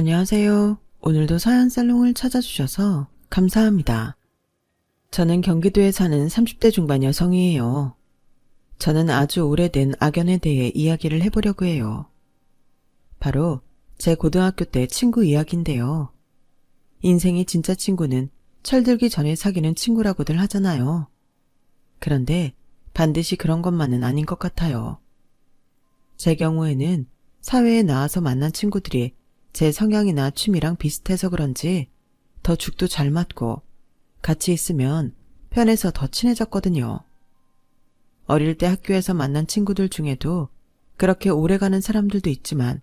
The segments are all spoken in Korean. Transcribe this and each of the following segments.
안녕하세요. 오늘도 서현살롱을 찾아주셔서 감사합니다. 저는 경기도에 사는 30대 중반 여성이에요. 저는 아주 오래된 악연에 대해 이야기를 해보려고 해요. 바로 제 고등학교 때 친구 이야기인데요. 인생의 진짜 친구는 철들기 전에 사귀는 친구라고들 하잖아요. 그런데 반드시 그런 것만은 아닌 것 같아요. 제 경우에는 사회에 나와서 만난 친구들이 제 성향이나 취미랑 비슷해서 그런지 더 죽도 잘 맞고 같이 있으면 편해서 더 친해졌거든요. 어릴 때 학교에서 만난 친구들 중에도 그렇게 오래가는 사람들도 있지만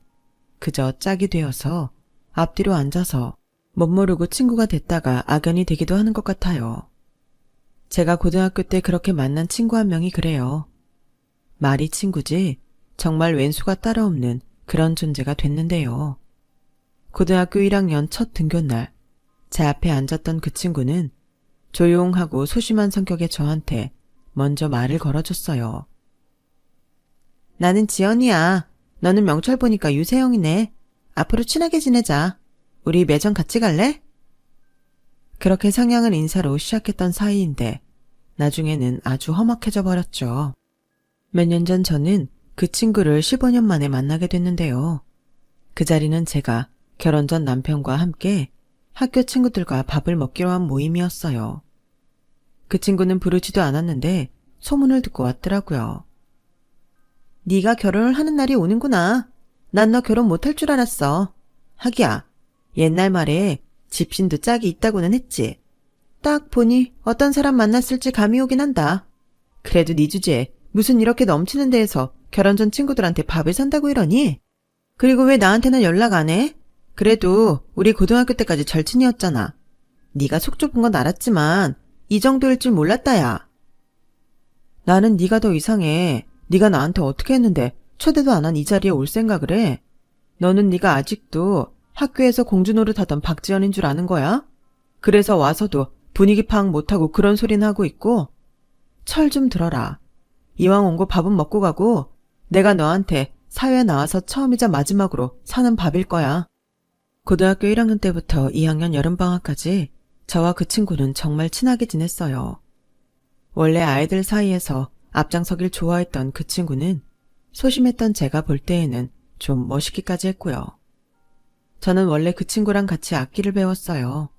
그저 짝이 되어서 앞뒤로 앉아서 멋모르고 친구가 됐다가 악연이 되기도 하는 것 같아요. 제가 고등학교 때 그렇게 만난 친구 한 명이 그래요. 말이 친구지 정말 왼수가 따로 없는 그런 존재가 됐는데요. 고등학교 1학년 첫 등교날 제 앞에 앉았던 그 친구는 조용하고 소심한 성격의 저한테 먼저 말을 걸어줬어요. 나는 지연이야. 너는 명철 보니까 유세영이네. 앞으로 친하게 지내자. 우리 매점 같이 갈래? 그렇게 상냥한 인사로 시작했던 사이인데 나중에는 아주 험악해져 버렸죠. 몇 년 전 저는 그 친구를 15년 만에 만나게 됐는데요. 그 자리는 제가 결혼 전 남편과 함께 학교 친구들과 밥을 먹기로 한 모임이었어요. 그 친구는 부르지도 않았는데 소문을 듣고 왔더라고요. 네가 결혼을 하는 날이 오는구나. 난 너 결혼 못할 줄 알았어. 하기야, 옛날 말에 집신도 짝이 있다고는 했지. 딱 보니 어떤 사람 만났을지 감이 오긴 한다. 그래도 네 주제에 무슨 이렇게 넘치는 데에서 결혼 전 친구들한테 밥을 산다고 이러니? 그리고 왜 나한테는 연락 안 해? 그래도 우리 고등학교 때까지 절친이었잖아. 네가 속 좁은 건 알았지만 이 정도일 줄 몰랐다 야. 나는 네가 더 이상해. 네가 나한테 어떻게 했는데 초대도 안 한 이 자리에 올 생각을 해. 너는 네가 아직도 학교에서 공주 노릇하던 박지연인 줄 아는 거야? 그래서 와서도 분위기 파악 못하고 그런 소리는 하고 있고. 철 좀 들어라. 이왕 온 거 밥은 먹고 가고 내가 너한테 사회에 나와서 처음이자 마지막으로 사는 밥일 거야. 고등학교 1학년 때부터 2학년 여름방학까지 저와 그 친구는 정말 친하게 지냈어요. 원래 아이들 사이에서 앞장서길 좋아했던 그 친구는 소심했던 제가 볼 때에는 좀 멋있기까지 했고요. 저는 원래 그 친구랑 같이 악기를 배웠어요.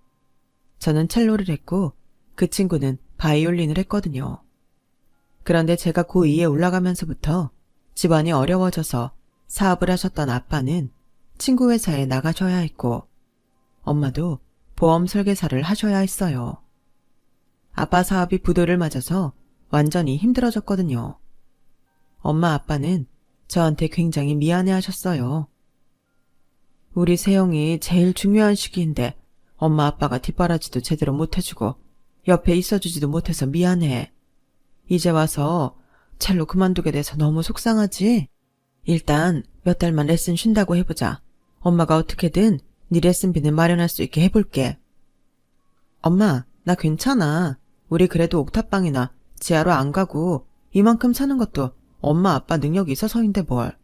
저는 첼로를 했고 그 친구는 바이올린을 했거든요. 그런데 제가 고2에 올라가면서부터 집안이 어려워져서 사업을 하셨던 아빠는 친구 회사에 나가셔야 했고 엄마도 보험 설계사를 하셔야 했어요. 아빠 사업이 부도를 맞아서 완전히 힘들어졌거든요. 엄마 아빠는 저한테 굉장히 미안해 하셨어요. 우리 세영이 제일 중요한 시기인데 엄마 아빠가 뒷바라지도 제대로 못해주고 옆에 있어주지도 못해서 미안해. 이제 와서 첼로 그만두게 돼서 너무 속상하지? 일단 몇 달만 레슨 쉰다고 해보자. 엄마가 어떻게든 네 레슨비는 마련할 수 있게 해볼게. 엄마, 나 괜찮아. 우리 그래도 옥탑방이나 지하로 안 가고 이만큼 사는 것도 엄마 아빠 능력이 있어서인데 뭘.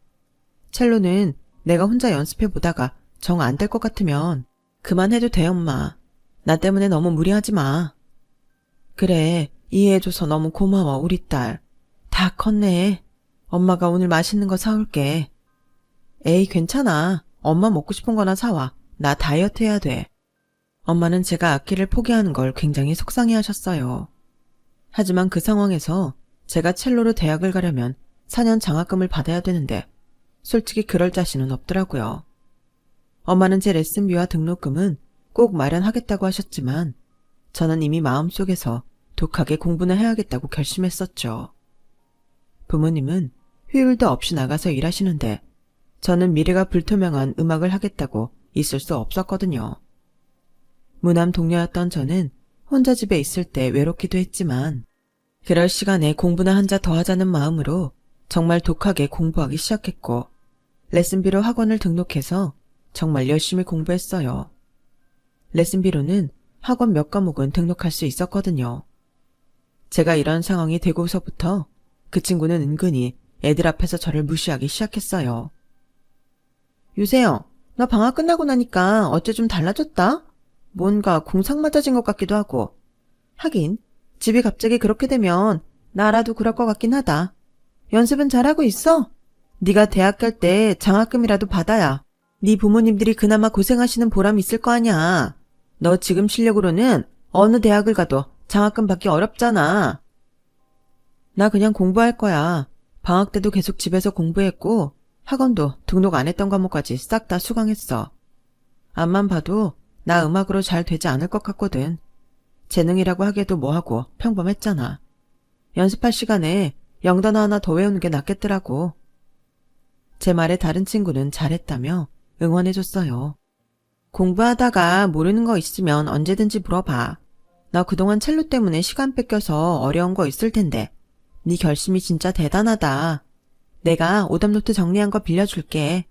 첼로는 내가 혼자 연습해보다가 정 안 될 것 같으면 그만해도 돼 엄마. 나 때문에 너무 무리하지 마. 그래, 이해해줘서 너무 고마워 우리 딸. 다 컸네. 엄마가 오늘 맛있는 거 사올게. 에이 괜찮아. 엄마 먹고 싶은 거나 사와. 나 다이어트 해야 돼. 엄마는 제가 악기를 포기하는 걸 굉장히 속상해 하셨어요. 하지만 그 상황에서 제가 첼로로 대학을 가려면 4년 장학금을 받아야 되는데 솔직히 그럴 자신은 없더라고요. 엄마는 제 레슨비와 등록금은 꼭 마련하겠다고 하셨지만 저는 이미 마음속에서 독하게 공부는 해야겠다고 결심했었죠. 부모님은 휴일도 없이 나가서 일하시는데 저는 미래가 불투명한 음악을 하겠다고 있을 수 없었거든요. 무남 동료였던 저는 혼자 집에 있을 때 외롭기도 했지만 그럴 시간에 공부나 한 자 더 하자는 마음으로 정말 독하게 공부하기 시작했고 레슨비로 학원을 등록해서 정말 열심히 공부했어요. 레슨비로는 학원 몇 과목은 등록할 수 있었거든요. 제가 이런 상황이 되고서부터 그 친구는 은근히 애들 앞에서 저를 무시하기 시작했어요. 유세영, 나 방학 끝나고 나니까 어째 좀 달라졌다? 뭔가 공상 맞아진 것 같기도 하고. 하긴 집이 갑자기 그렇게 되면 나라도 그럴 것 같긴 하다. 연습은 잘하고 있어? 네가 대학 갈 때 장학금이라도 받아야 네 부모님들이 그나마 고생하시는 보람 있을 거 아냐. 너 지금 실력으로는 어느 대학을 가도 장학금 받기 어렵잖아. 나 그냥 공부할 거야. 방학 때도 계속 집에서 공부했고 학원도 등록 안 했던 과목까지 싹 다 수강했어. 앞만 봐도 나 음악으로 잘 되지 않을 것 같거든. 재능이라고 하기에도 뭐하고 평범했잖아. 연습할 시간에 영단어 하나 더 외우는 게 낫겠더라고. 제 말에 다른 친구는 잘했다며 응원해줬어요. 공부하다가 모르는 거 있으면 언제든지 물어봐. 나 그동안 첼로 때문에 시간 뺏겨서 어려운 거 있을 텐데 네 결심이 진짜 대단하다. 내가 오답노트 정리한 거 빌려줄게.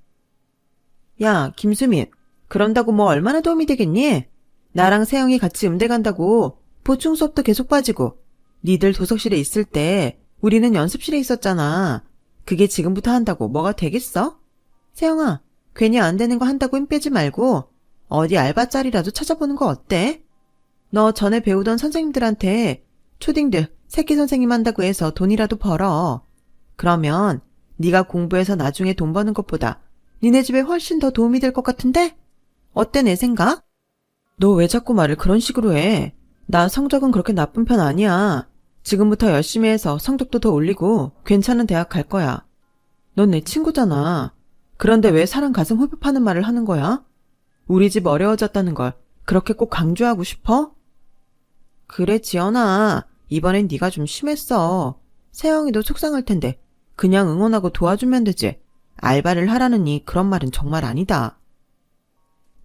야, 김수민. 그런다고 뭐 얼마나 도움이 되겠니? 나랑 세영이 같이 음대 간다고 보충 수업도 계속 빠지고 니들 도서실에 있을 때 우리는 연습실에 있었잖아. 그게 지금부터 한다고 뭐가 되겠어? 세영아, 괜히 안 되는 거 한다고 힘 빼지 말고 어디 알바 자리라도 찾아보는 거 어때? 너 전에 배우던 선생님들한테 초딩들 새끼 선생님 한다고 해서 돈이라도 벌어. 그러면 네가 공부해서 나중에 돈 버는 것보다 니네 집에 훨씬 더 도움이 될 것 같은데? 어때 내 생각? 너 왜 자꾸 말을 그런 식으로 해? 나 성적은 그렇게 나쁜 편 아니야. 지금부터 열심히 해서 성적도 더 올리고 괜찮은 대학 갈 거야. 넌 내 친구잖아. 그런데 왜 사람 가슴 후벼 파는 말을 하는 거야? 우리 집 어려워졌다는 걸 그렇게 꼭 강조하고 싶어? 그래 지연아. 이번엔 네가 좀 심했어. 세영이도 속상할 텐데 그냥 응원하고 도와주면 되지. 알바를 하라느니 그런 말은 정말 아니다.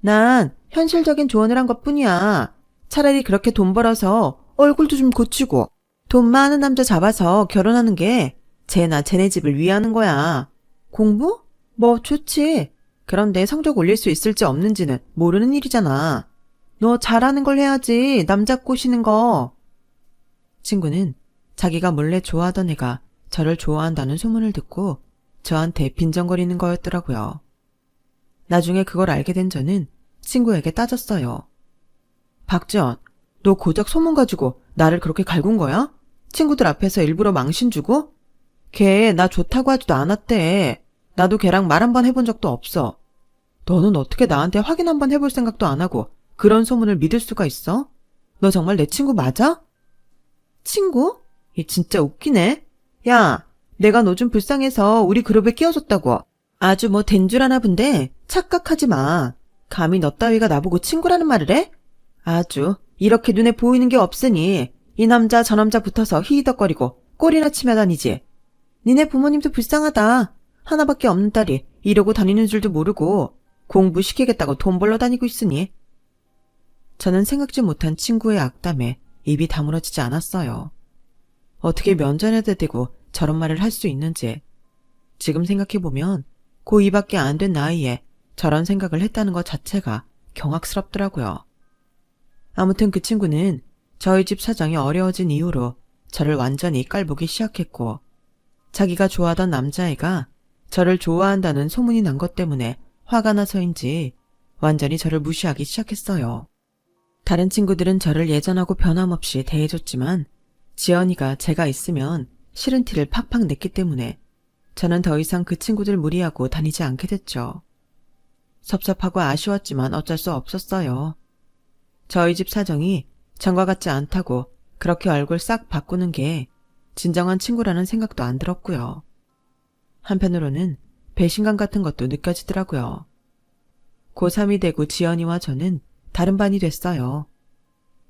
난 현실적인 조언을 한 것뿐이야. 차라리 그렇게 돈 벌어서 얼굴도 좀 고치고 돈 많은 남자 잡아서 결혼하는 게 쟤나 쟤네 집을 위하는 거야. 공부? 뭐 좋지. 그런데 성적 올릴 수 있을지 없는지는 모르는 일이잖아. 너 잘하는 걸 해야지. 남자 꼬시는 거. 친구는 자기가 몰래 좋아하던 애가 저를 좋아한다는 소문을 듣고 저한테 빈정거리는 거였더라고요. 나중에 그걸 알게 된 저는 친구에게 따졌어요. 박지연, 너 고작 소문 가지고 나를 그렇게 갈군 거야? 친구들 앞에서 일부러 망신 주고? 걔 나 좋다고 하지도 않았대. 나도 걔랑 말 한 번 해본 적도 없어. 너는 어떻게 나한테 확인 한 번 해볼 생각도 안 하고 그런 소문을 믿을 수가 있어? 너 정말 내 친구 맞아? 친구? 얘 진짜 웃기네. 야, 내가 너 좀 불쌍해서 우리 그룹에 끼워줬다고. 아주 뭐 된 줄 아나 본데 착각하지 마. 감히 너 따위가 나보고 친구라는 말을 해? 아주 이렇게 눈에 보이는 게 없으니 이 남자 저 남자 붙어서 히히덕거리고 꼴이나 치며 다니지. 니네 부모님도 불쌍하다. 하나밖에 없는 딸이 이러고 다니는 줄도 모르고 공부시키겠다고 돈 벌러 다니고 있으니. 저는 생각지 못한 친구의 악담에 입이 다물어지지 않았어요. 어떻게 면전에다 대고 저런 말을 할 수 있는지. 지금 생각해보면 고2밖에 안 된 나이에 저런 생각을 했다는 것 자체가 경악스럽더라고요. 아무튼 그 친구는 저희 집 사정이 어려워진 이후로 저를 완전히 깔보기 시작했고 자기가 좋아하던 남자애가 저를 좋아한다는 소문이 난 것 때문에 화가 나서인지 완전히 저를 무시하기 시작했어요. 다른 친구들은 저를 예전하고 변함없이 대해줬지만 지연이가 제가 있으면 싫은 티를 팍팍 냈기 때문에 저는 더 이상 그 친구들 무리하고 다니지 않게 됐죠. 섭섭하고 아쉬웠지만 어쩔 수 없었어요. 저희 집 사정이 전과 같지 않다고 그렇게 얼굴 싹 바꾸는 게 진정한 친구라는 생각도 안 들었고요. 한편으로는 배신감 같은 것도 느껴지더라고요. 고3이 되고 지연이와 저는 다른 반이 됐어요.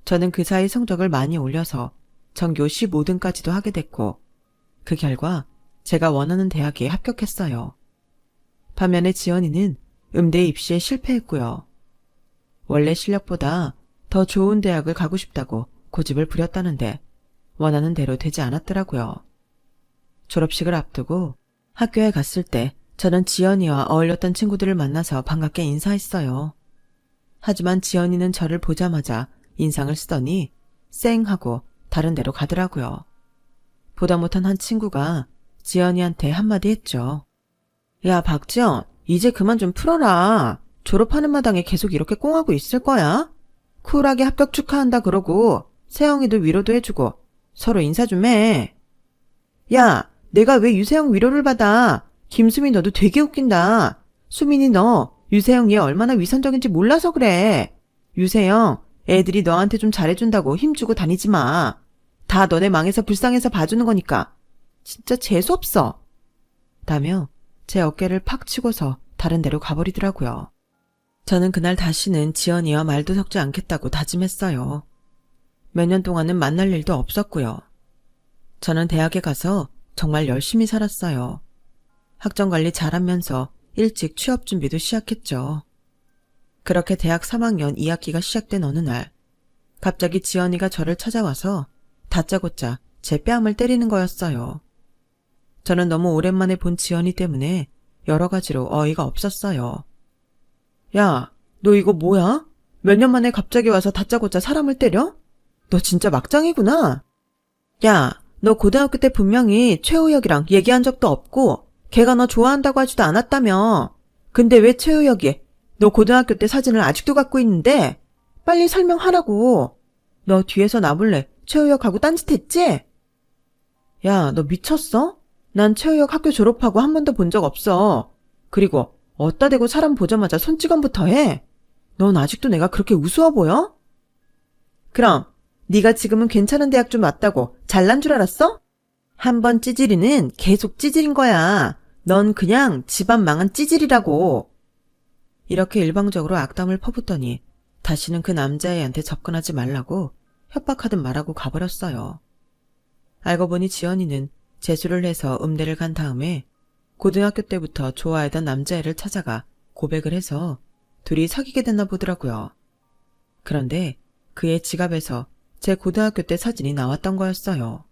저는 그 사이 성적을 많이 올려서 전교 15등까지도 하게 됐고 그 결과 제가 원하는 대학에 합격했어요. 반면에 지연이는 음대 입시에 실패했고요. 원래 실력보다 더 좋은 대학을 가고 싶다고 고집을 부렸다는데 원하는 대로 되지 않았더라고요. 졸업식을 앞두고 학교에 갔을 때 저는 지연이와 어울렸던 친구들을 만나서 반갑게 인사했어요. 하지만 지연이는 저를 보자마자 인상을 쓰더니 쌩 하고 다른 데로 가더라고요. 보다 못한 한 친구가 지연이한테 한마디 했죠. 야, 박지연, 이제 그만 좀 풀어라. 졸업하는 마당에 계속 이렇게 꽁하고 있을 거야? 쿨하게 합격 축하한다 그러고 세영이도 위로도 해주고 서로 인사 좀 해. 야, 내가 왜 유세영 위로를 받아? 김수미 너도 되게 웃긴다. 수민이 너 유세영 얘 얼마나 위선적인지 몰라서 그래. 유세영, 애들이 너한테 좀 잘해준다고 힘주고 다니지 마. 다 너네 망해서 불쌍해서 봐주는 거니까. 진짜 재수없어. 라며 제 어깨를 팍 치고서 다른 데로 가버리더라고요. 저는 그날 다시는 지연이와 말도 섞지 않겠다고 다짐했어요. 몇 년 동안은 만날 일도 없었고요. 저는 대학에 가서 정말 열심히 살았어요. 학점 관리 잘하면서 일찍 취업 준비도 시작했죠. 그렇게 대학 3학년 2학기가 시작된 어느 날, 갑자기 지연이가 저를 찾아와서 다짜고짜 제 뺨을 때리는 거였어요. 저는 너무 오랜만에 본 지연이 때문에 여러 가지로 어이가 없었어요. 야, 너 이거 뭐야? 몇 년 만에 갑자기 와서 다짜고짜 사람을 때려? 너 진짜 막장이구나. 야, 너 고등학교 때 분명히 최우혁이랑 얘기한 적도 없고 걔가 너 좋아한다고 하지도 않았다며. 근데 왜 최우혁이 너 고등학교 때 사진을 아직도 갖고 있는데? 빨리 설명하라고. 너 뒤에서 나 몰래 최우혁하고 딴짓했지? 야, 너 미쳤어? 난 최우혁 학교 졸업하고 한 번도 본 적 없어. 그리고 어따 대고 사람 보자마자 손찌검부터 해. 넌 아직도 내가 그렇게 우스워 보여? 그럼 네가 지금은 괜찮은 대학 좀 왔다고 잘난 줄 알았어? 한 번 찌질이는 계속 찌질인 거야. 넌 그냥 집안 망한 찌질이라고. 이렇게 일방적으로 악담을 퍼붓더니 다시는 그 남자애한테 접근하지 말라고 협박하듯 말하고 가버렸어요. 알고 보니 지연이는 재수를 해서 음대를 간 다음에 고등학교 때부터 좋아하던 남자애를 찾아가 고백을 해서 둘이 사귀게 됐나 보더라고요. 그런데 그의 지갑에서 제 고등학교 때 사진이 나왔던 거였어요.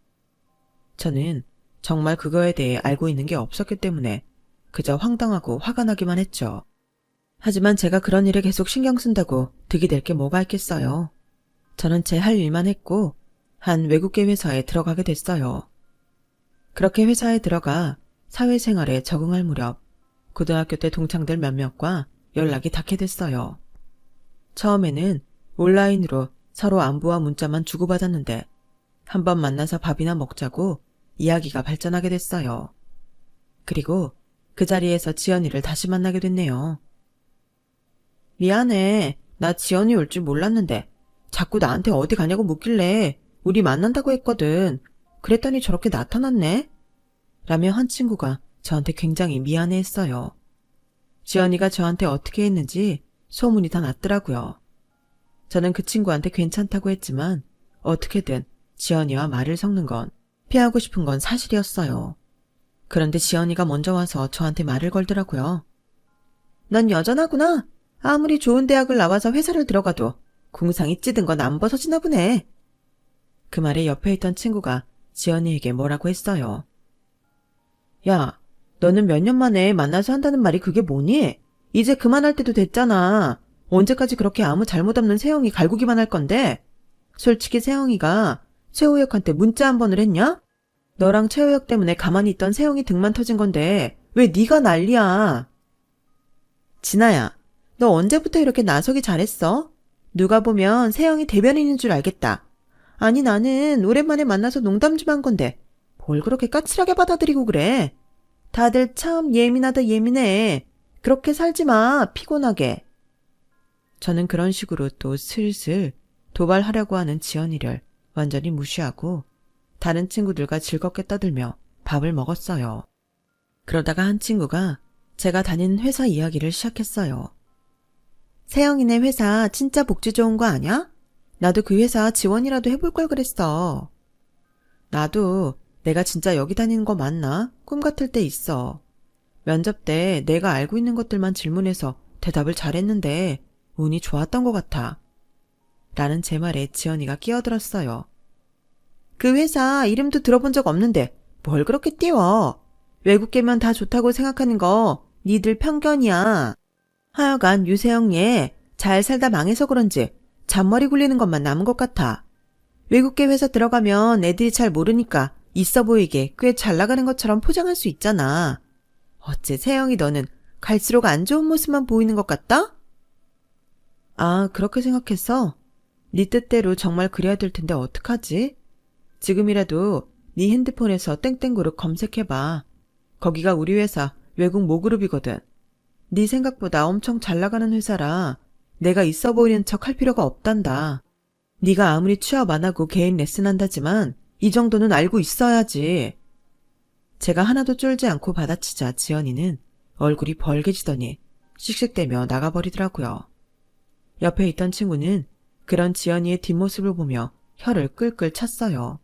저는 정말 그거에 대해 알고 있는 게 없었기 때문에 그저 황당하고 화가 나기만 했죠. 하지만 제가 그런 일에 계속 신경 쓴다고 득이 될 게 뭐가 있겠어요. 저는 제 할 일만 했고 한 외국계 회사에 들어가게 됐어요. 그렇게 회사에 들어가 사회생활에 적응할 무렵 고등학교 때 동창들 몇몇과 연락이 닿게 됐어요. 처음에는 온라인으로 서로 안부와 문자만 주고받았는데 한번 만나서 밥이나 먹자고 이야기가 발전하게 됐어요. 그리고 그 자리에서 지연이를 다시 만나게 됐네요. 미안해. 나 지연이 올 줄 몰랐는데 자꾸 나한테 어디 가냐고 묻길래 우리 만난다고 했거든. 그랬더니 저렇게 나타났네. 라며 한 친구가 저한테 굉장히 미안해했어요. 지연이가 저한테 어떻게 했는지 소문이 다 났더라고요. 저는 그 친구한테 괜찮다고 했지만 어떻게든 지연이와 말을 섞는 건 피하고 싶은 건 사실이었어요. 그런데 지연이가 먼저 와서 저한테 말을 걸더라고요. 넌 여전하구나. 아무리 좋은 대학을 나와서 회사를 들어가도 궁상이 찌든 건 안 벗어지나 보네. 그 말에 옆에 있던 친구가 지연이에게 뭐라고 했어요. 야, 너는 몇 년 만에 만나서 한다는 말이 그게 뭐니? 이제 그만할 때도 됐잖아. 언제까지 그렇게 아무 잘못 없는 세영이 갈구기만 할 건데? 솔직히 세영이가 최우혁한테 문자 한 번을 했냐? 너랑 최우혁 때문에 가만히 있던 세영이 등만 터진 건데 왜 네가 난리야? 진아야, 너 언제부터 이렇게 나서기 잘했어? 누가 보면 세영이 대변인인 줄 알겠다. 아니 나는 오랜만에 만나서 농담 좀 한 건데 뭘 그렇게 까칠하게 받아들이고 그래? 다들 참 예민하다 예민해. 그렇게 살지 마, 피곤하게. 저는 그런 식으로 또 슬슬 도발하려고 하는 지연이를 완전히 무시하고 다른 친구들과 즐겁게 떠들며 밥을 먹었어요. 그러다가 한 친구가 제가 다니는 회사 이야기를 시작했어요. 세영이네 회사 진짜 복지 좋은 거 아냐? 나도 그 회사 지원이라도 해볼 걸 그랬어. 나도 내가 진짜 여기 다니는 거 맞나? 꿈 같을 때 있어. 면접 때 내가 알고 있는 것들만 질문해서 대답을 잘했는데 운이 좋았던 것 같아. 라는 제 말에 지연이가 끼어들었어요. 그 회사 이름도 들어본 적 없는데 뭘 그렇게 띄워. 외국계면 다 좋다고 생각하는 거 니들 편견이야. 하여간 유세영 얘 잘 살다 망해서 그런지 잔머리 굴리는 것만 남은 것 같아. 외국계 회사 들어가면 애들이 잘 모르니까 있어 보이게 꽤 잘 나가는 것처럼 포장할 수 있잖아. 어째 세영이 너는 갈수록 안 좋은 모습만 보이는 것 같다? 아, 그렇게 생각했어? 네 뜻대로 정말 그래야 될 텐데 어떡하지? 지금이라도 네 핸드폰에서 땡땡그룹 검색해봐. 거기가 우리 회사 외국 모그룹이거든. 네 생각보다 엄청 잘 나가는 회사라 내가 있어 보이는 척 할 필요가 없단다. 네가 아무리 취업 안 하고 개인 레슨 한다지만 이 정도는 알고 있어야지. 제가 하나도 쫄지 않고 받아치자 지연이는 얼굴이 벌개지더니 씩씩대며 나가버리더라고요. 옆에 있던 친구는 그런 지연이의 뒷모습을 보며 혀를 끌끌 찼어요.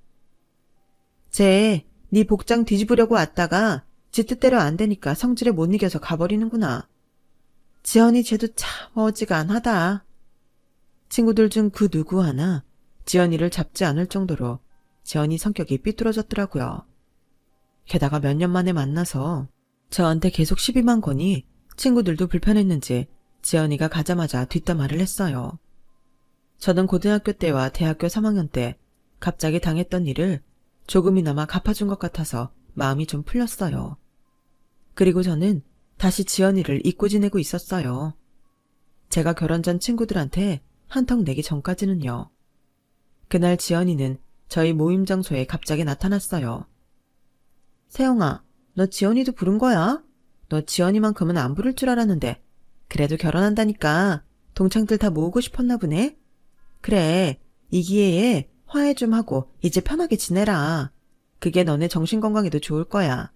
쟤, 네 복장 뒤집으려고 왔다가 지 뜻대로 안 되니까 성질에 못 이겨서 가버리는구나. 지연이 쟤도 참 어지간하다. 친구들 중 그 누구 하나 지연이를 잡지 않을 정도로 지연이 성격이 삐뚤어졌더라고요. 게다가 몇 년 만에 만나서 저한테 계속 시비만 거니 친구들도 불편했는지 지연이가 가자마자 뒷담화를 했어요. 저는 고등학교 때와 대학교 3학년 때 갑자기 당했던 일을 조금이나마 갚아준 것 같아서 마음이 좀 풀렸어요. 그리고 저는 다시 지연이를 잊고 지내고 있었어요. 제가 결혼 전 친구들한테 한턱 내기 전까지는요. 그날 지연이는 저희 모임 장소에 갑자기 나타났어요. 세영아, 너 지연이도 부른 거야? 너 지연이만큼은 안 부를 줄 알았는데 그래도 결혼한다니까 동창들 다 모으고 싶었나 보네? 그래, 이 기회에 화해 좀 하고 이제 편하게 지내라. 그게 너네 정신건강에도 좋을 거야.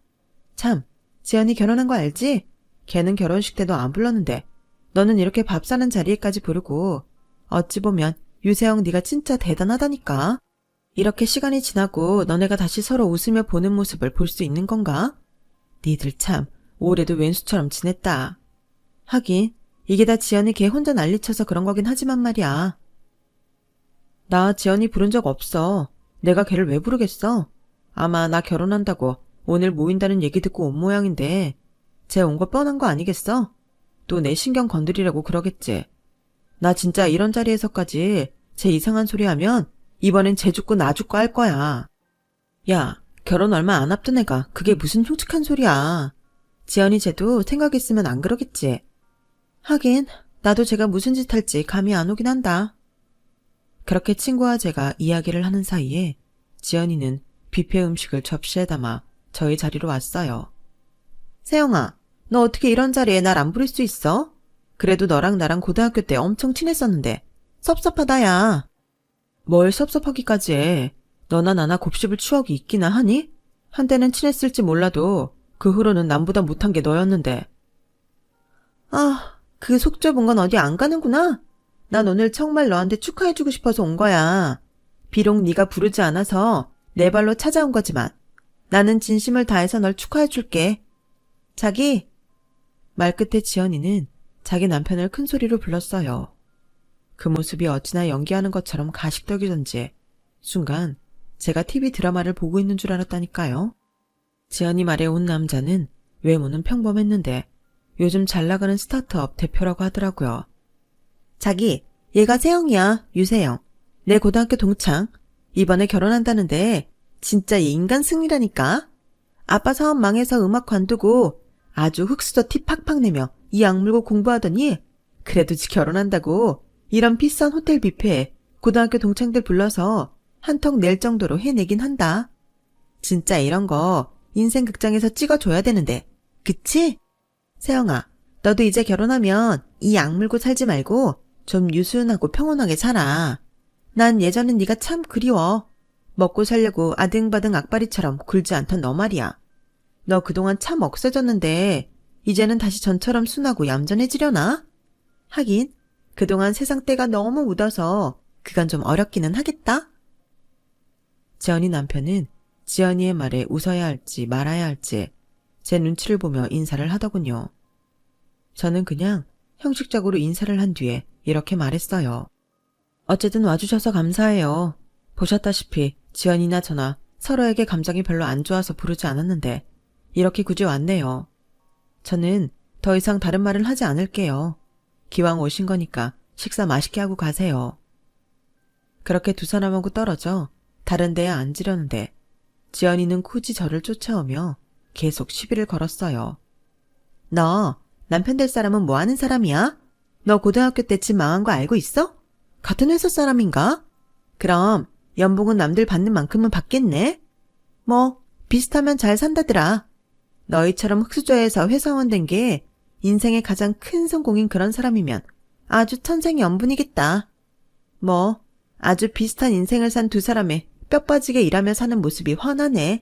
참, 지연이 결혼한 거 알지? 걔는 결혼식 때도 안 불렀는데 너는 이렇게 밥 사는 자리에까지 부르고 어찌 보면 유세영 네가 진짜 대단하다니까. 이렇게 시간이 지나고 너네가 다시 서로 웃으며 보는 모습을 볼 수 있는 건가? 니들 참 올해도 왼수처럼 지냈다. 하긴 이게 다 지연이 걔 혼자 난리쳐서 그런 거긴 하지만 말이야. 나 지연이 부른 적 없어. 내가 걔를 왜 부르겠어? 아마 나 결혼한다고 오늘 모인다는 얘기 듣고 온 모양인데 쟤 온 거 뻔한 거 아니겠어? 또 내 신경 건드리려고 그러겠지. 나 진짜 이런 자리에서까지 쟤 이상한 소리 하면 이번엔 쟤 죽고 나 죽고 할 거야. 야, 결혼 얼마 안 앞둔 애가 그게 무슨 흉측한 소리야. 지연이 쟤도 생각 있으면 안 그러겠지. 하긴 나도 제가 무슨 짓 할지 감이 안 오긴 한다. 그렇게 친구와 제가 이야기를 하는 사이에 지연이는 뷔페 음식을 접시에 담아 저희 자리로 왔어요. 세영아, 너 어떻게 이런 자리에 날 안 부를 수 있어? 그래도 너랑 나랑 고등학교 때 엄청 친했었는데 섭섭하다 야. 뭘 섭섭하기까지 해. 너나 나나 곱씹을 추억이 있기나 하니? 한때는 친했을지 몰라도 그 후로는 남보다 못한 게 너였는데. 아, 그 속 좁은 건 어디 안 가는구나. 난 오늘 정말 너한테 축하해주고 싶어서 온 거야. 비록 네가 부르지 않아서 내 발로 찾아온 거지만 나는 진심을 다해서 널 축하해줄게. 자기. 말끝에 지연이는 자기 남편을 큰 소리로 불렀어요. 그 모습이 어찌나 연기하는 것처럼 가식적이던지 순간 제가 TV 드라마를 보고 있는 줄 알았다니까요. 지연이 말에 온 남자는 외모는 평범했는데 요즘 잘 나가는 스타트업 대표라고 하더라고요. 자기, 얘가 세영이야, 유세영. 내 고등학교 동창. 이번에 결혼한다는데 진짜 얘 인간 승리라니까. 아빠 사업 망해서 음악 관두고 아주 흑수저 티 팍팍 내며 이 악물고 공부하더니 그래도 지 결혼한다고 이런 비싼 호텔 뷔페에 고등학교 동창들 불러서 한턱 낼 정도로 해내긴 한다. 진짜 이런 거 인생 극장에서 찍어줘야 되는데, 그치? 세영아, 너도 이제 결혼하면 이 악물고 살지 말고 좀 유순하고 평온하게 살아. 난 예전엔 네가 참 그리워. 먹고 살려고 아등바등 악바리처럼 굴지 않던 너 말이야. 너 그동안 참 억세졌는데 이제는 다시 전처럼 순하고 얌전해지려나? 하긴 그동안 세상 때가 너무 묻어서 그건 좀 어렵기는 하겠다. 지연이 남편은 지연이의 말에 웃어야 할지 말아야 할지 제 눈치를 보며 인사를 하더군요. 저는 그냥 형식적으로 인사를 한 뒤에 이렇게 말했어요. 어쨌든 와주셔서 감사해요. 보셨다시피 지연이나 저나 서로에게 감정이 별로 안 좋아서 부르지 않았는데 이렇게 굳이 왔네요. 저는 더 이상 다른 말을 하지 않을게요. 기왕 오신 거니까 식사 맛있게 하고 가세요. 그렇게 두 사람하고 떨어져 다른 데에 앉으려는데 지연이는 굳이 저를 쫓아오며 계속 시비를 걸었어요. 너 남편 될 사람은 뭐 하는 사람이야? 너 고등학교 때 집 망한 거 알고 있어? 같은 회사 사람인가? 그럼 연봉은 남들 받는 만큼은 받겠네? 뭐 비슷하면 잘 산다더라. 너희처럼 흙수저에서 회사원 된 게 인생의 가장 큰 성공인 그런 사람이면 아주 천생연분이겠다. 뭐 아주 비슷한 인생을 산 두 사람의 뼈 빠지게 일하며 사는 모습이 훤하네.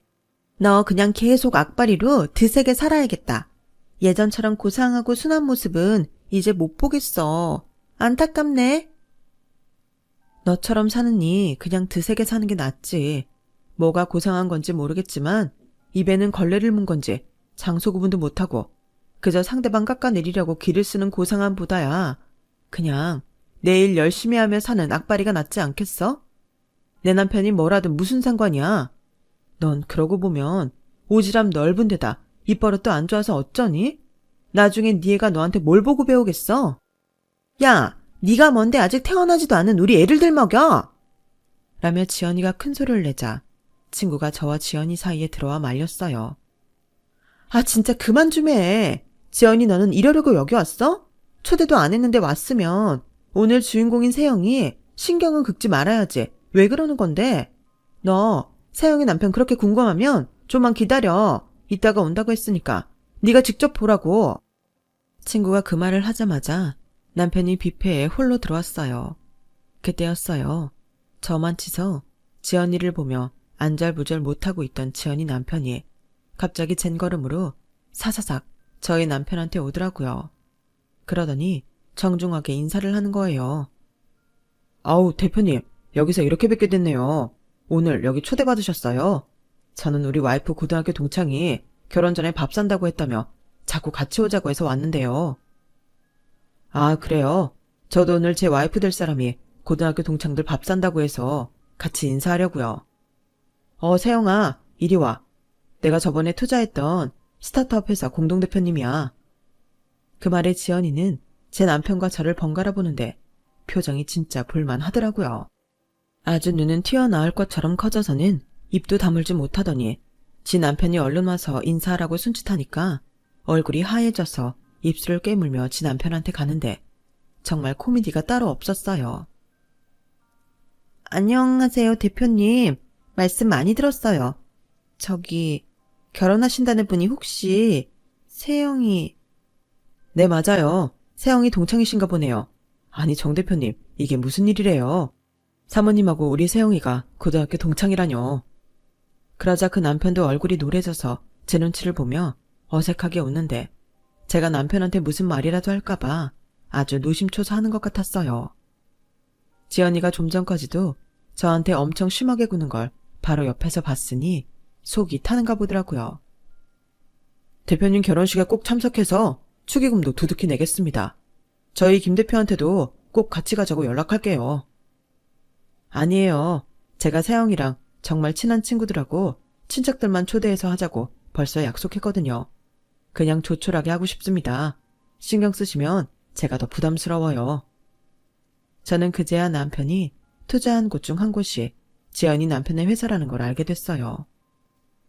너 그냥 계속 악바리로 드세게 살아야겠다. 예전처럼 고상하고 순한 모습은 이제 못 보겠어. 안타깝네. 너처럼 사느니 그냥 드세게 사는 게 낫지. 뭐가 고상한 건지 모르겠지만 입에는 걸레를 문 건지 장소 구분도 못하고 그저 상대방 깎아내리려고 기를 쓰는 고상함보다야 그냥 내일 열심히 하며 사는 악바리가 낫지 않겠어? 내 남편이 뭐라든 무슨 상관이야. 넌 그러고 보면 오지랖 넓은 데다 입버릇도 안 좋아서 어쩌니? 나중엔 네 애가 너한테 뭘 보고 배우겠어? 야, 네가 뭔데 아직 태어나지도 않은 우리 애를 들먹여! 라며 지연이가 큰 소리를 내자 친구가 저와 지연이 사이에 들어와 말렸어요. 아 진짜 그만 좀 해. 지연이 너는 이러려고 여기 왔어? 초대도 안 했는데 왔으면 오늘 주인공인 세영이 신경은 긁지 말아야지. 왜 그러는 건데? 너 세영이 남편 그렇게 궁금하면 좀만 기다려. 이따가 온다고 했으니까 네가 직접 보라고. 친구가 그 말을 하자마자 남편이 뷔페에 홀로 들어왔어요. 그때였어요. 저만 치서 지연이를 보며 안절부절 못하고 있던 지연이 남편이 갑자기 젠걸음으로 사사삭 저희 남편한테 오더라고요. 그러더니 정중하게 인사를 하는 거예요. 아우 대표님 여기서 이렇게 뵙게 됐네요. 오늘 여기 초대받으셨어요? 저는 우리 와이프 고등학교 동창이 결혼 전에 밥 산다고 했다며 자꾸 같이 오자고 해서 왔는데요. 아 그래요? 저도 오늘 제 와이프 될 사람이 고등학교 동창들 밥 산다고 해서 같이 인사하려고요. 세영아 이리 와. 내가 저번에 투자했던 스타트업 회사 공동대표님이야. 그 말에 지연이는 제 남편과 저를 번갈아 보는데 표정이 진짜 볼만하더라고요. 아주 눈은 튀어나올 것처럼 커져서는 입도 다물지 못하더니 지 남편이 얼른 와서 인사하라고 손짓하니까 얼굴이 하얘져서 입술을 깨물며 지 남편한테 가는데 정말 코미디가 따로 없었어요. 안녕하세요 대표님. 말씀 많이 들었어요. 저기 결혼하신다는 분이 혹시 세영이... 네 맞아요. 세영이 동창이신가 보네요. 아니 정 대표님 이게 무슨 일이래요. 사모님하고 우리 세영이가 고등학교 동창이라뇨. 그러자 그 남편도 얼굴이 노래져서 제 눈치를 보며 어색하게 웃는데 제가 남편한테 무슨 말이라도 할까봐 아주 노심초사하는 것 같았어요. 지연이가 좀 전까지도 저한테 엄청 심하게 구는 걸 바로 옆에서 봤으니 속이 타는가 보더라고요. 대표님 결혼식에 꼭 참석해서 축의금도 두둑히 내겠습니다. 저희 김 대표한테도 꼭 같이 가자고 연락할게요. 아니에요. 제가 세영이랑 정말 친한 친구들하고 친척들만 초대해서 하자고 벌써 약속했거든요. 그냥 조촐하게 하고 싶습니다. 신경 쓰시면 제가 더 부담스러워요. 저는 그제야 남편이 투자한 곳 중 한 곳이 지연이 남편의 회사라는 걸 알게 됐어요.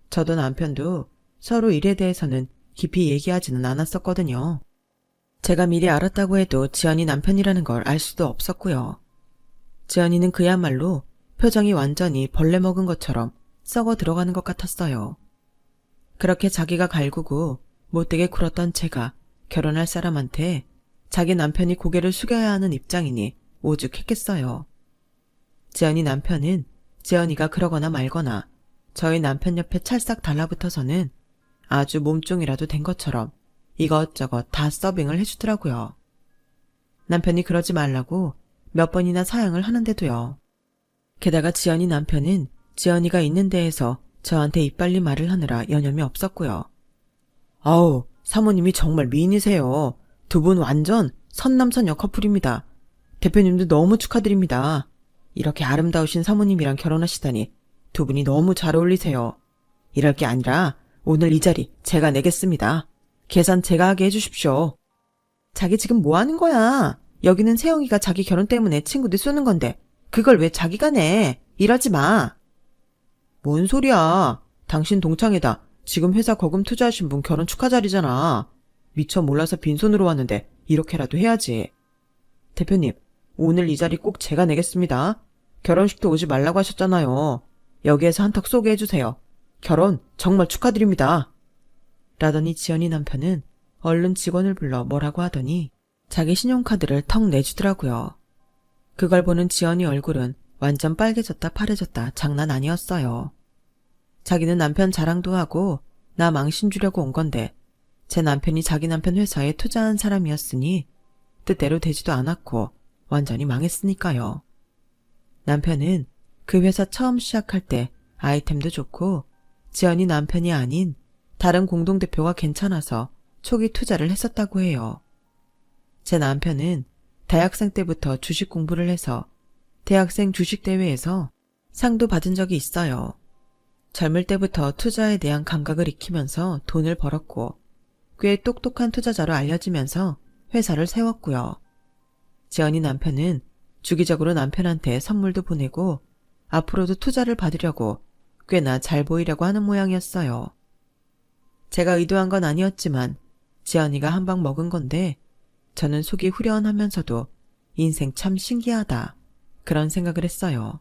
저도 남편도 서로 일에 대해서는 깊이 얘기하지는 않았었거든요. 제가 미리 알았다고 해도 지연이 남편이라는 걸 알 수도 없었고요. 지연이는 그야말로 표정이 완전히 벌레 먹은 것처럼 썩어 들어가는 것 같았어요. 그렇게 자기가 갈구고 못되게 굴었던 제가 결혼할 사람한테 자기 남편이 고개를 숙여야 하는 입장이니 오죽했겠어요. 지연이 남편은 지연이가 그러거나 말거나 저희 남편 옆에 찰싹 달라붙어서는 아주 몸종이라도 된 것처럼 이것저것 다 서빙을 해주더라고요. 남편이 그러지 말라고 몇 번이나 사양을 하는데도요. 게다가 지연이 남편은 지연이가 있는 데에서 저한테 이빨리 말을 하느라 여념이 없었고요. 아우, 사모님이 정말 미인이세요. 두 분 완전 선남선녀 커플입니다. 대표님도 너무 축하드립니다. 이렇게 아름다우신 사모님이랑 결혼하시다니 두 분이 너무 잘 어울리세요. 이럴 게 아니라 오늘 이 자리 제가 내겠습니다. 계산 제가 하게 해주십시오. 자기 지금 뭐 하는 거야? 여기는 세영이가 자기 결혼 때문에 친구들 쏘는 건데 그걸 왜 자기가 내? 이러지 마. 뭔 소리야. 당신 동창회다. 지금 회사 거금 투자하신 분 결혼 축하 자리잖아. 미처 몰라서 빈손으로 왔는데 이렇게라도 해야지. 대표님, 오늘 이 자리 꼭 제가 내겠습니다. 결혼식도 오지 말라고 하셨잖아요. 여기에서 한턱 쏘게 해주세요. 결혼 정말 축하드립니다. 라더니 지연이 남편은 얼른 직원을 불러 뭐라고 하더니 자기 신용카드를 턱 내주더라고요. 그걸 보는 지연이 얼굴은 완전 빨개졌다 파래졌다 장난 아니었어요. 자기는 남편 자랑도 하고 나 망신 주려고 온 건데 제 남편이 자기 남편 회사에 투자한 사람이었으니 뜻대로 되지도 않았고 완전히 망했으니까요. 남편은 그 회사 처음 시작할 때 아이템도 좋고 지연이 남편이 아닌 다른 공동대표가 괜찮아서 초기 투자를 했었다고 해요. 제 남편은 대학생 때부터 주식 공부를 해서 대학생 주식대회에서 상도 받은 적이 있어요. 젊을 때부터 투자에 대한 감각을 익히면서 돈을 벌었고 꽤 똑똑한 투자자로 알려지면서 회사를 세웠고요. 지연이 남편은 주기적으로 남편한테 선물도 보내고 앞으로도 투자를 받으려고 꽤나 잘 보이려고 하는 모양이었어요. 제가 의도한 건 아니었지만 지연이가 한 방 먹은 건데 저는 속이 후련하면서도 인생 참 신기하다 그런 생각을 했어요.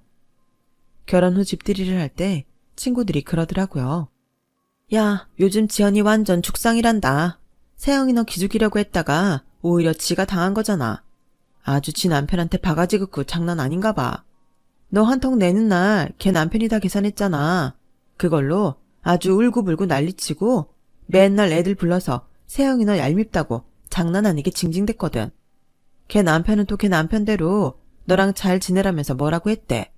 결혼 후 집들이를 할 때 친구들이 그러더라고요. 야, 요즘 지연이 완전 죽상이란다. 세영이 너 기죽이려고 했다가 오히려 지가 당한 거잖아. 아주 지 남편한테 바가지 긋고 장난 아닌가 봐. 너 한턱 내는 날 걔 남편이 다 계산했잖아. 그걸로 아주 울고불고 난리치고 맨날 애들 불러서 세영이 너 얄밉다고 장난 아니게 징징댔거든. 걔 남편은 또 걔 남편대로 너랑 잘 지내라면서 뭐라고 했대.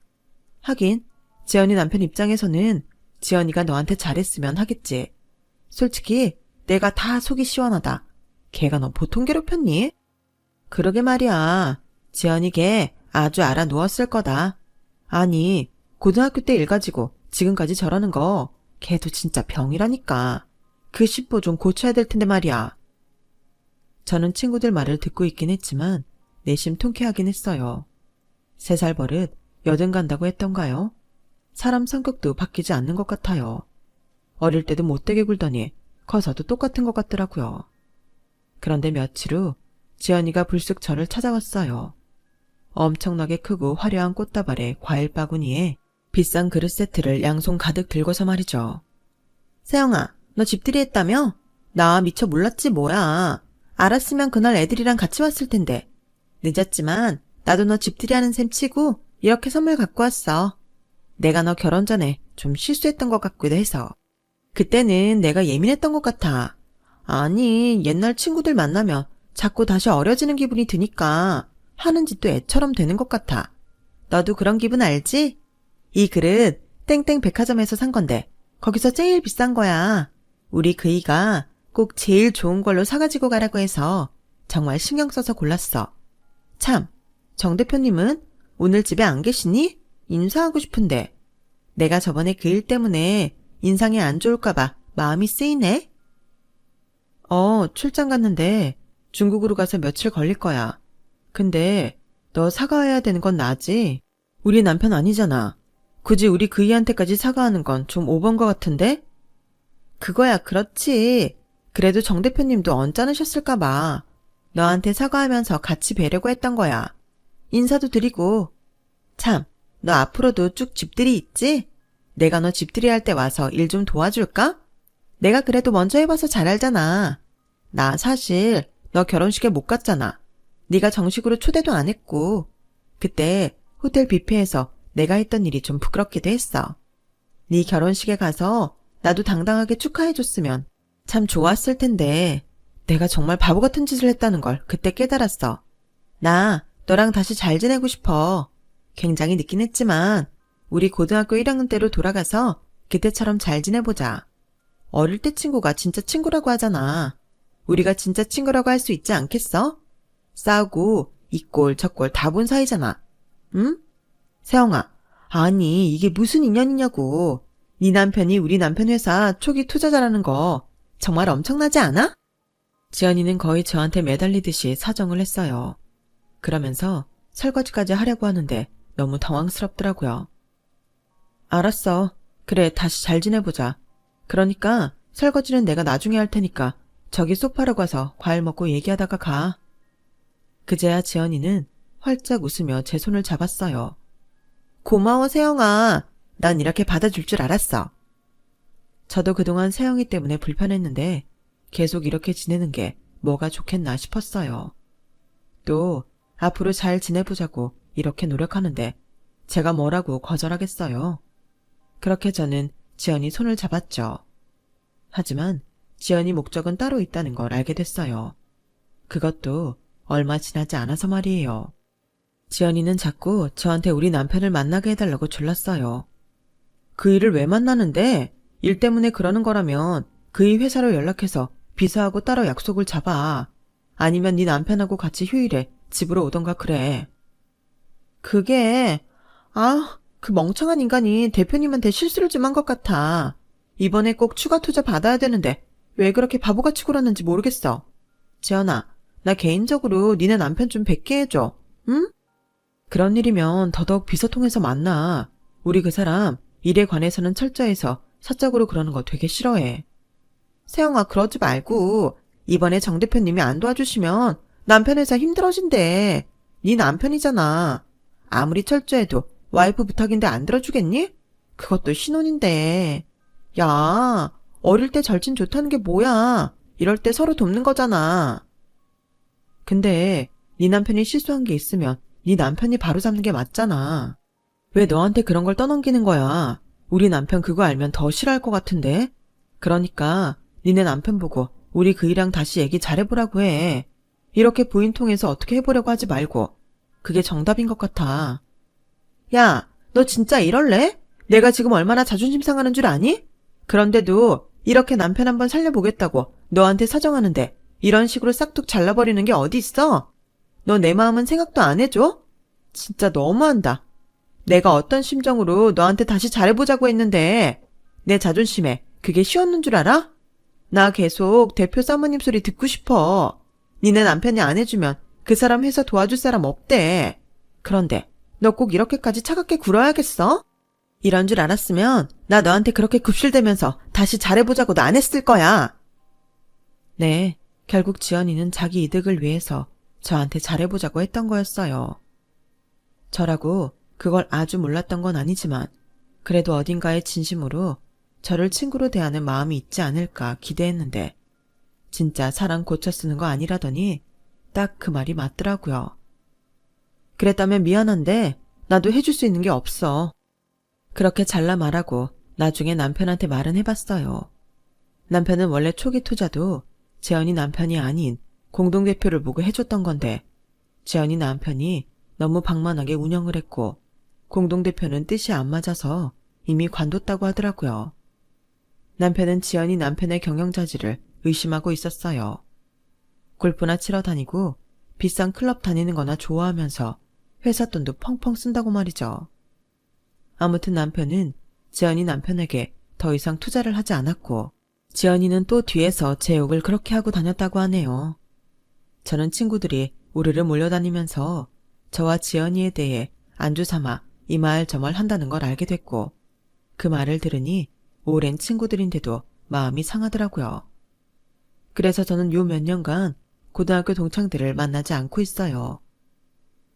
하긴 지연이 남편 입장에서는 지연이가 너한테 잘했으면 하겠지. 솔직히 내가 다 속이 시원하다. 걔가 너 보통 괴롭혔니? 그러게 말이야. 지연이 걔 아주 알아 누웠을 거다. 아니 고등학교 때 일 가지고 지금까지 저러는 거 걔도 진짜 병이라니까. 그 심보 좀 고쳐야 될 텐데 말이야. 저는 친구들 말을 듣고 있긴 했지만 내심 통쾌하긴 했어요. 3살 버릇 여든 간다고 했던가요? 사람 성격도 바뀌지 않는 것 같아요. 어릴 때도 못되게 굴더니 커서도 똑같은 것 같더라고요. 그런데 며칠 후 지연이가 불쑥 저를 찾아왔어요. 엄청나게 크고 화려한 꽃다발에 과일 바구니에 비싼 그릇 세트를 양손 가득 들고서 말이죠. 세영아, 너 집들이 했다며? 나 미처 몰랐지 뭐야. 알았으면 그날 애들이랑 같이 왔을 텐데. 늦었지만 나도 너 집들이 하는 셈 치고 이렇게 선물 갖고 왔어. 내가 너 결혼 전에 좀 실수했던 것 같기도 해서. 그때는 내가 예민했던 것 같아. 아니, 옛날 친구들 만나면 자꾸 다시 어려지는 기분이 드니까 하는 짓도 애처럼 되는 것 같아. 너도 그런 기분 알지? 이 그릇 땡땡 백화점에서 산 건데 거기서 제일 비싼 거야. 우리 그이가 꼭 제일 좋은 걸로 사가지고 가라고 해서 정말 신경 써서 골랐어. 참, 정 대표님은 오늘 집에 안 계시니? 인사하고 싶은데. 내가 저번에 그 일 때문에 인상이 안 좋을까봐 마음이 쓰이네? 출장 갔는데 중국으로 가서 며칠 걸릴 거야. 근데 너 사과해야 되는 건 나지? 우리 남편 아니잖아. 굳이 우리 그이한테까지 사과하는 건 좀 오버인 것 같은데? 그거야 그렇지. 그래도 정 대표님도 언짢으셨을까봐 너한테 사과하면서 같이 뵈려고 했던 거야. 인사도 드리고. 참, 너 앞으로도 쭉 집들이 있지? 내가 너 집들이 할 때 와서 일 좀 도와줄까? 내가 그래도 먼저 해봐서 잘 알잖아. 나 사실 너 결혼식에 못 갔잖아. 네가 정식으로 초대도 안 했고. 그때 호텔 뷔페에서 내가 했던 일이 좀 부끄럽기도 했어. 네 결혼식에 가서 나도 당당하게 축하해줬으면 참 좋았을 텐데 내가 정말 바보 같은 짓을 했다는 걸 그때 깨달았어. 나 너랑 다시 잘 지내고 싶어. 굉장히 늦긴 했지만 우리 고등학교 1학년 때로 돌아가서 그때처럼 잘 지내보자. 어릴 때 친구가 진짜 친구라고 하잖아. 우리가 진짜 친구라고 할 수 있지 않겠어? 싸우고 이 꼴 저 꼴 다 본 사이잖아. 응? 세영아, 아니 이게 무슨 인연이냐고. 네 남편이 우리 남편 회사 초기 투자자라는 거 정말 엄청나지 않아? 지연이는 거의 저한테 매달리듯이 사정을 했어요. 그러면서 설거지까지 하려고 하는데 너무 당황스럽더라고요. 알았어. 그래, 다시 잘 지내보자. 그러니까 설거지는 내가 나중에 할 테니까 저기 소파로 가서 과일 먹고 얘기하다가 가. 그제야 지연이는 활짝 웃으며 제 손을 잡았어요. 고마워, 세영아. 난 이렇게 받아줄 줄 알았어. 저도 그동안 세영이 때문에 불편했는데 계속 이렇게 지내는 게 뭐가 좋겠나 싶었어요. 또 앞으로 잘 지내보자고 이렇게 노력하는데 제가 뭐라고 거절하겠어요. 그렇게 저는 지연이 손을 잡았죠. 하지만 지연이 목적은 따로 있다는 걸 알게 됐어요. 그것도 얼마 지나지 않아서 말이에요. 지연이는 자꾸 저한테 우리 남편을 만나게 해달라고 졸랐어요. 그 일을 왜 만나는데? 일 때문에 그러는 거라면 그의 회사로 연락해서 비서하고 따로 약속을 잡아. 아니면 네 남편하고 같이 휴일에 집으로 오던가 그래. 그게 그 멍청한 인간이 대표님한테 실수를 좀 한 것 같아. 이번에 꼭 추가 투자 받아야 되는데 왜 그렇게 바보같이 굴었는지 모르겠어. 지연아, 나 개인적으로 니네 남편 좀 뵙게 해줘. 응? 그런 일이면 더더욱 비서 통해서 만나. 우리 그 사람 일에 관해서는 철저해서 사적으로 그러는 거 되게 싫어해. 세영아, 그러지 말고 이번에 정 대표님이 안 도와주시면 남편 회사 힘들어진대. 네 남편이잖아. 아무리 철저해도 와이프 부탁인데 안 들어주겠니? 그것도 신혼인데. 야, 어릴 때 절친 좋다는 게 뭐야. 이럴 때 서로 돕는 거잖아. 근데 네 남편이 실수한 게 있으면 네 남편이 바로잡는 게 맞잖아. 왜 너한테 그런 걸 떠넘기는 거야? 우리 남편 그거 알면 더 싫어할 것 같은데? 그러니까 니네 남편 보고 우리 그이랑 다시 얘기 잘해보라고 해. 이렇게 부인 통해서 어떻게 해보려고 하지 말고. 그게 정답인 것 같아. 야, 너 진짜 이럴래? 내가 지금 얼마나 자존심 상하는 줄 아니? 그런데도 이렇게 남편 한번 살려보겠다고 너한테 사정하는데 이런 식으로 싹둑 잘라버리는 게 어디 있어? 너 내 마음은 생각도 안 해줘? 진짜 너무한다. 내가 어떤 심정으로 너한테 다시 잘해보자고 했는데 내 자존심에 그게 쉬웠는 줄 알아? 나 계속 대표 사모님 소리 듣고 싶어. 니네 남편이 안 해주면 그 사람 회사 도와줄 사람 없대. 그런데 너 꼭 이렇게까지 차갑게 굴어야겠어? 이런 줄 알았으면 나 너한테 그렇게 굽실대면서 다시 잘해보자고도 안 했을 거야. 네, 결국 지연이는 자기 이득을 위해서 저한테 잘해보자고 했던 거였어요. 저라고 그걸 아주 몰랐던 건 아니지만 그래도 어딘가에 진심으로 저를 친구로 대하는 마음이 있지 않을까 기대했는데 진짜 사람 고쳐 쓰는 거 아니라더니 딱 그 말이 맞더라고요. 그랬다면 미안한데 나도 해줄 수 있는 게 없어. 그렇게 잘라 말하고 나중에 남편한테 말은 해봤어요. 남편은 원래 초기 투자도 재현이 남편이 아닌 공동대표를 보고 해줬던 건데 재현이 남편이 너무 방만하게 운영을 했고 공동대표는 뜻이 안 맞아서 이미 관뒀다고 하더라고요. 남편은 지연이 남편의 경영자질을 의심하고 있었어요. 골프나 치러 다니고 비싼 클럽 다니는 거나 좋아하면서 회사 돈도 펑펑 쓴다고 말이죠. 아무튼 남편은 지연이 남편에게 더 이상 투자를 하지 않았고 지연이는 또 뒤에서 제 욕을 그렇게 하고 다녔다고 하네요. 저는 친구들이 우르르 몰려다니면서 저와 지연이에 대해 안주 삼아 이 말 저 말 한다는 걸 알게 됐고 그 말을 들으니 오랜 친구들인데도 마음이 상하더라고요. 그래서 저는 요 몇 년간 고등학교 동창들을 만나지 않고 있어요.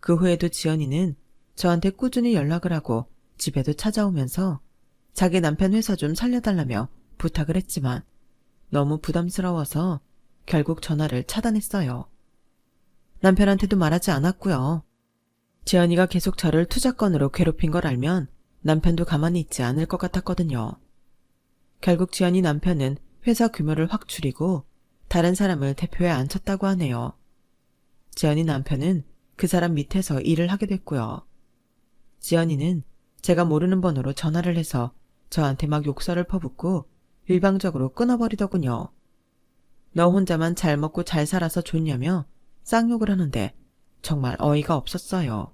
그 후에도 지연이는 저한테 꾸준히 연락을 하고 집에도 찾아오면서 자기 남편 회사 좀 살려달라며 부탁을 했지만 너무 부담스러워서 결국 전화를 차단했어요. 남편한테도 말하지 않았고요. 지연이가 계속 저를 투자건으로 괴롭힌 걸 알면 남편도 가만히 있지 않을 것 같았거든요. 결국 지연이 남편은 회사 규모를 확 줄이고 다른 사람을 대표에 앉혔다고 하네요. 지연이 남편은 그 사람 밑에서 일을 하게 됐고요. 지연이는 제가 모르는 번호로 전화를 해서 저한테 막 욕설을 퍼붓고 일방적으로 끊어버리더군요. 너 혼자만 잘 먹고 잘 살아서 좋냐며 쌍욕을 하는데 정말 어이가 없었어요.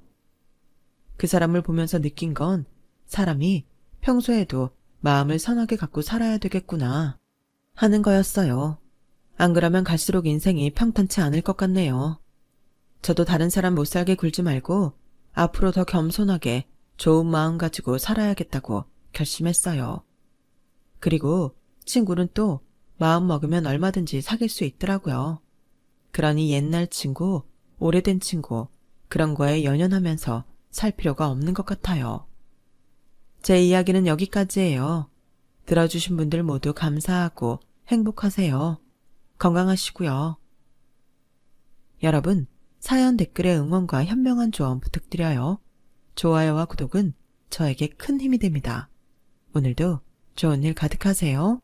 그 사람을 보면서 느낀 건 사람이 평소에도 마음을 선하게 갖고 살아야 되겠구나 하는 거였어요. 안 그러면 갈수록 인생이 평탄치 않을 것 같네요. 저도 다른 사람 못 살게 굴지 말고 앞으로 더 겸손하게 좋은 마음 가지고 살아야겠다고 결심했어요. 그리고 친구는 또 마음 먹으면 얼마든지 사귈 수 있더라고요. 그러니 옛날 친구 오래된 친구, 그런 거에 연연하면서 살 필요가 없는 것 같아요. 제 이야기는 여기까지예요. 들어주신 분들 모두 감사하고 행복하세요. 건강하시고요. 여러분, 사연 댓글에 응원과 현명한 조언 부탁드려요. 좋아요와 구독은 저에게 큰 힘이 됩니다. 오늘도 좋은 일 가득하세요.